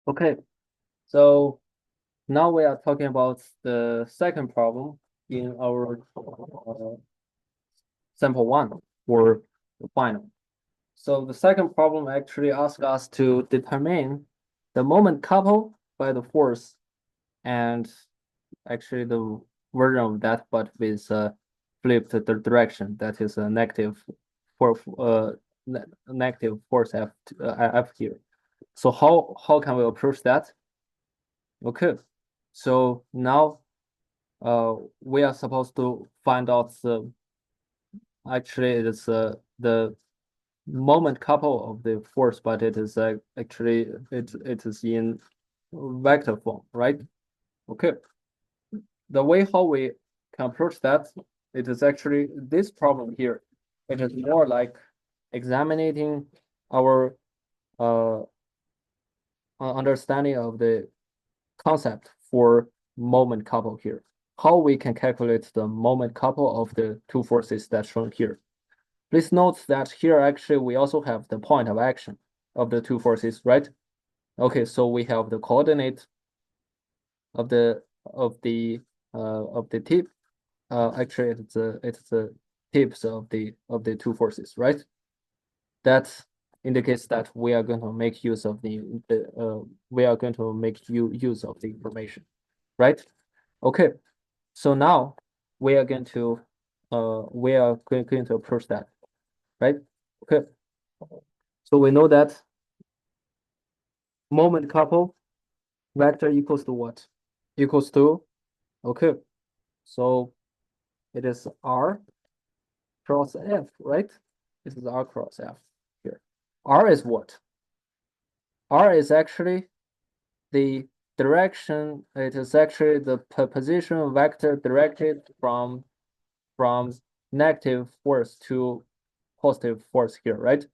Okay, so now we are talking about the second problem in our sample one for the final. So the second problem actually asks us to determine the moment coupled by the force and actually the version of that, but with flipped the direction. That is a negative for negative force F here. So how can we approach that? Okay, so now we are supposed to find out actually it's the moment couple of the force, but it is actually it is in vector form, right? Okay, the way how we can approach that, it is actually this problem here. It is more like examining our uh understanding of the concept for moment couple here. How we can calculate the moment couple of the two forces that's shown here. Please note that here actually we also have the point of action of the two forces, right? Okay, so we have the coordinate of the tip. Actually it's the tips of the two forces, right? That indicates that we are going to make use of we are going to make use of the information, right? Okay, so now we are going to approach that, right? Okay, so we know that moment couple vector equals to what? Equals to, okay, so it is R cross F, right? This is R cross F here. R is what? R is actually the direction, it is actually the position vector directed from negative force to positive force here, right?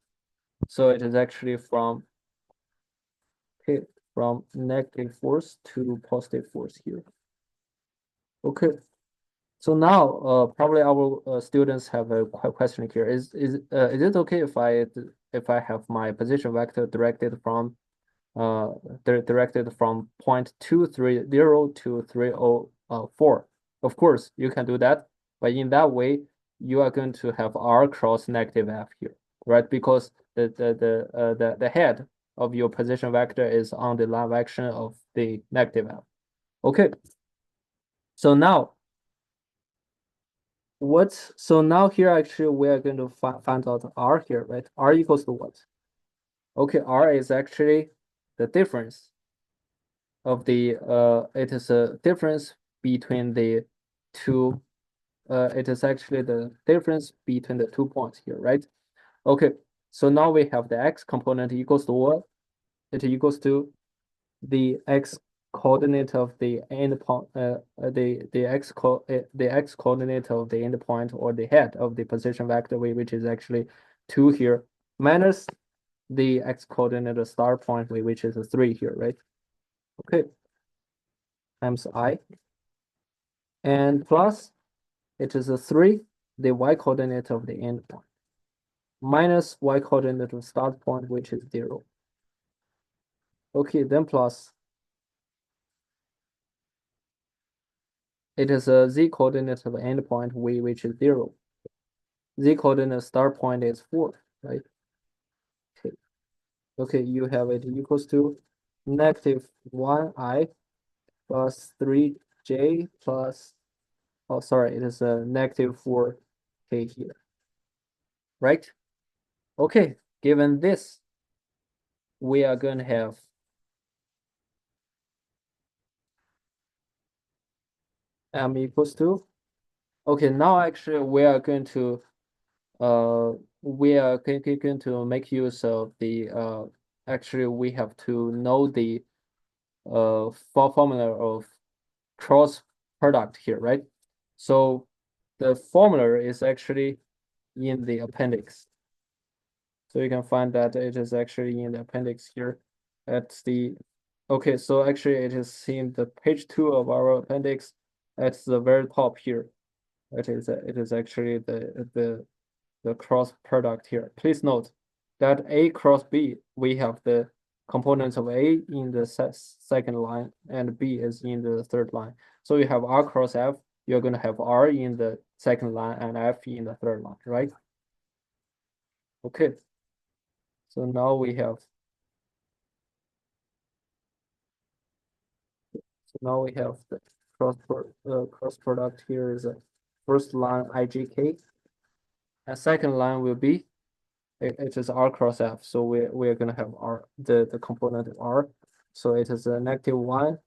So it is actually from negative force to positive force here. Okay. So now, probably our students have a question here. Is it okay if I have my position vector directed from point 230 to 304? Of course, you can do that, but in that way, you are going to have R cross negative F here, right? Because the head of your position vector is on the line of action of the negative F. Okay. So now so now here actually we are going to find out R here, right? R equals to what? Okay, R is actually the difference of it is a difference between the two, it is actually the difference between the 2 points here, right? Okay, so now we have the X component equals to what? It equals to the X coordinate of the endpoint, the X coordinate of the endpoint or the head of the position vector, which is actually 2 here, minus the X coordinate of start point, which is a 3 here, right? Okay, times I, and plus it is a 3, the Y coordinate of the endpoint, minus Y coordinate of start point, which is 0. Okay, then plus it is a Z coordinate of endpoint, which is 0. Z coordinate start point is 4, right? Okay. Okay, you have it equals to negative 1I plus 3J plus, oh, sorry, it is a negative 4K here, right? Okay, given this, we are going to have M equals to, okay, now actually we are going to make use of actually we have to know the formula of cross product here, right? So the formula is actually in the appendix. So you can find that it is actually in the appendix here at okay, so actually it is in the page 2 of our appendix at the very top here. It is actually the cross product here. Please note that A cross B, we have the components of A in the second line and B is in the third line. So you have R cross F, you're going to have R in the second line and F in the third line, right? Okay. So now we have the cross product here is a first line IJK and second line will be it is R cross F. So we're gonna have R the component of R. So it is a -1,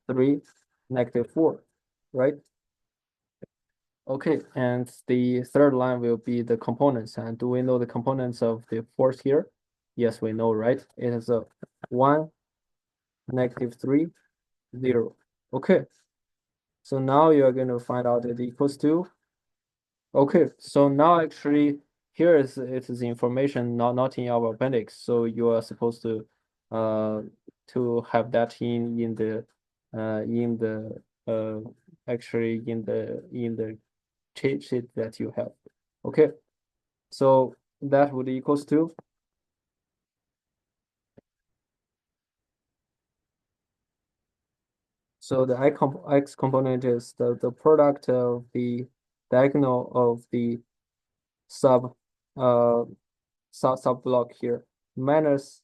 3, -4, right? Okay, and the third line will be the components. And do we know the components of the force here? Yes, we know, right? It is a 1, -3, 0. Okay, so now you're going to find out it equals to. Okay, so now actually here is it is information not in our appendix. So you are supposed uh to have that in the actually in the cheat sheet that you have. Okay, so that would equals to. So the x component is the product of the diagonal of the sub uh sub block here minus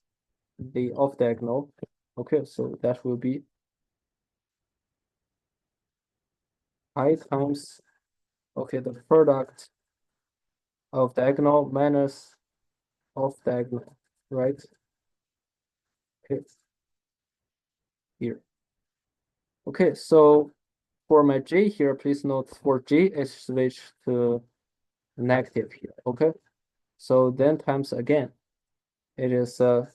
the off diagonal. Okay, so that will be I times okay the product of diagonal minus off diagonal, right? Okay, here. Okay, so for my J here, please note for J it's switched to negative here. Okay, so then times again, it is a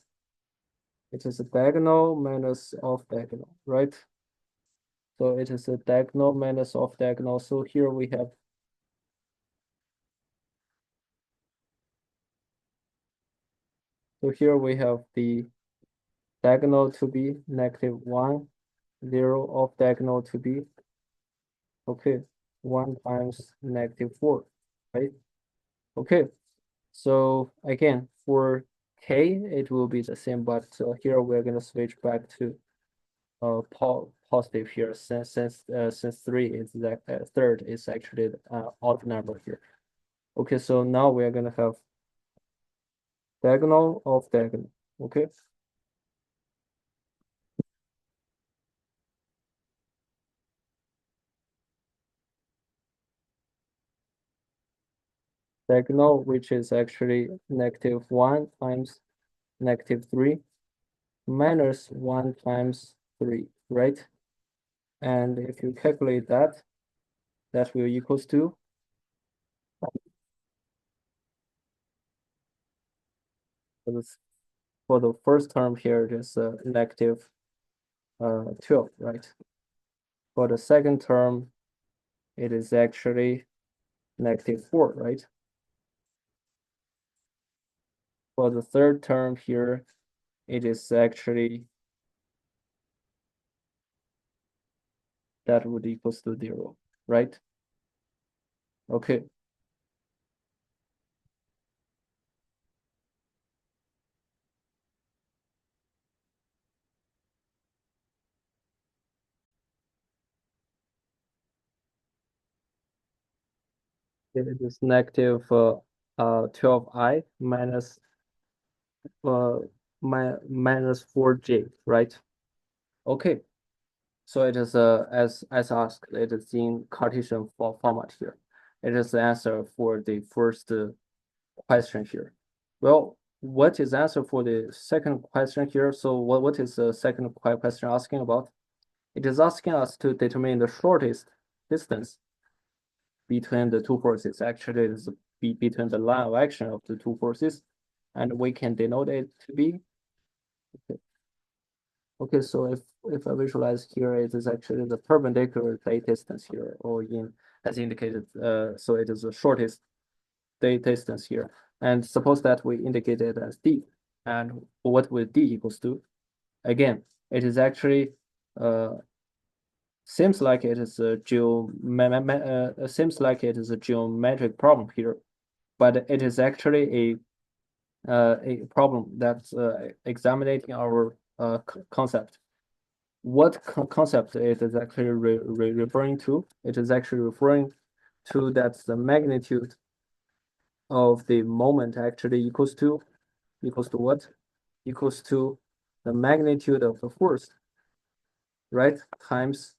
diagonal minus off diagonal, right? So it is a diagonal minus off diagonal. So here we have the diagonal to be -1, 0 off diagonal to be okay 1 times -4, right? Okay, so again for K it will be the same, but here we're gonna switch back to positive here since 3 is that third is actually odd number here. Okay, so now we're gonna have diagonal of diagonal. Okay, diagonal which is actually -1 times -3 minus 1 times 3, right? And if you calculate that, that will equals to for the first term here it is -12, right? For the second term, it is actually -4, right? For the third term here, it is actually that would equals to 0, right? Okay. It is negative 12i minus uh minus 4j, right? Okay. So it is as asked, it is in Cartesian format here. It is the answer for the first question here. Well, what is the answer for the second question here? So what is the second question asking about? It is asking us to determine the shortest distance between the two forces. Actually, it is between the line of action of the two forces, and we can denote it to be. Okay, okay, so if I visualize here, it is actually the perpendicular plate distance here, or in as indicated, so it is the shortest distance here. And suppose that we indicate it as d, and what will d equals to? Again, it is actually seems like it is a geometric problem here, but it is actually a a problem that's examining our concept. What concept it is actually referring to? It is actually referring to that the magnitude of the moment actually equals to what? Equals to the magnitude of the force, right? Times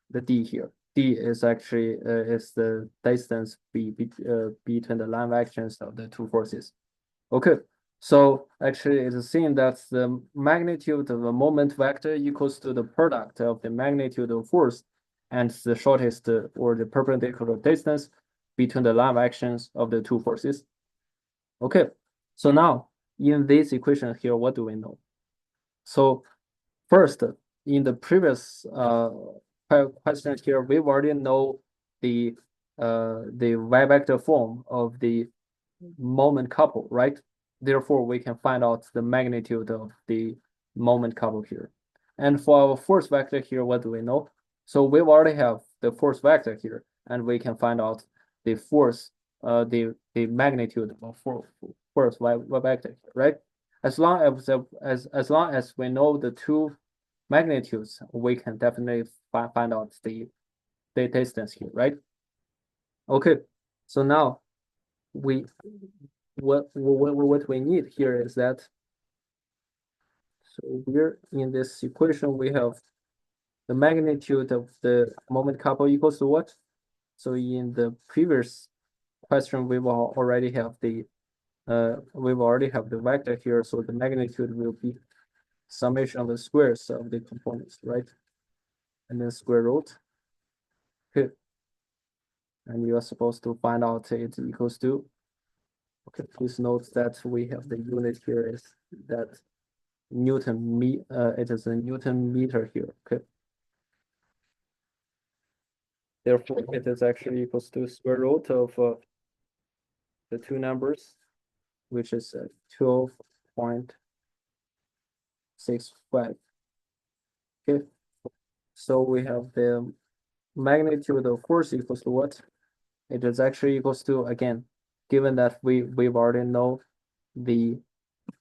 the d here. D is actually is the distance between the line actions of the two forces. Okay, so actually it's seen that the magnitude of the moment vector equals to the product of the magnitude of force and the shortest or the perpendicular distance between the line actions of the two forces. Okay, so now in this equation here, what do we know? So first, in the previous question here, we already know the y vector form of the moment couple, right? Therefore, we can find out the magnitude of the moment couple here. And for our force vector here, what do we know? So we already have the force vector here, and we can find out the force, the magnitude of force y vector, right? As long as long as we know the two magnitudes, we can definitely find out the distance here, right? Okay, so now we what we need here is that, so we're in this equation, we have the magnitude of the moment couple equals to what? So in the previous question, already have the vector here, so the magnitude will be summation of the squares of the components, right? And then square root. Okay. And you are supposed to find out it equals to. Okay, please note that we have the unit here is that it is a Newton meter here. Okay. Therefore, it is actually equals to square root of the two numbers, which is 12.65. Okay. So we have the magnitude of force equals to what? It is actually equals to, again, given that we've already know the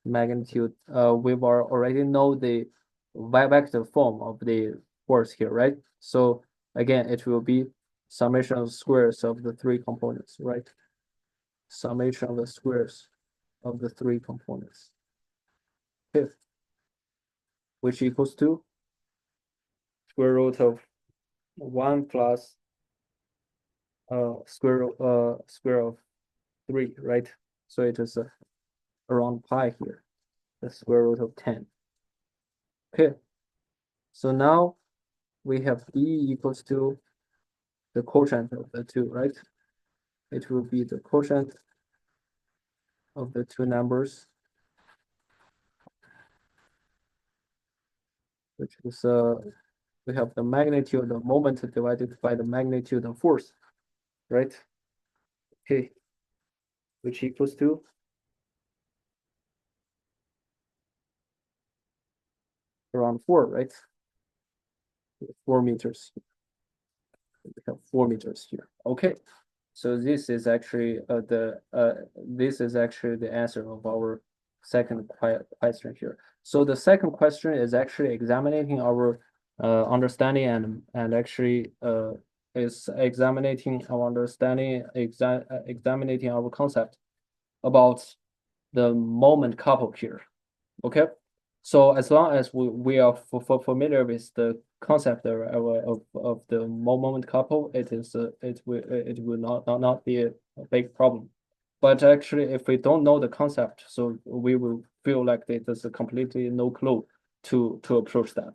magnitude, we've already know the vector form of the force here, right? So again, it will be summation of squares of the three components, right? Summation of the squares of the three components. Okay. Which equals to square root of 1 plus square of 3, right? So it is around pi here, the square root of 10. Okay, so now we have d equals to the quotient of the two, right? It will be the quotient of the two numbers, which is we have the magnitude of moment divided by the magnitude of force, right? Okay, which equals to around 4, right? 4 meters. We have 4 meters here. Okay, so this is actually the answer of our second question here. So the second question is actually examining our understanding and actually is examining our understanding, examining our concept about the moment couple here. Okay, so as long as we are familiar with the concept of the moment couple, it will not be a big problem. But actually, if we don't know the concept, so we will feel like there's a completely no clue to approach that.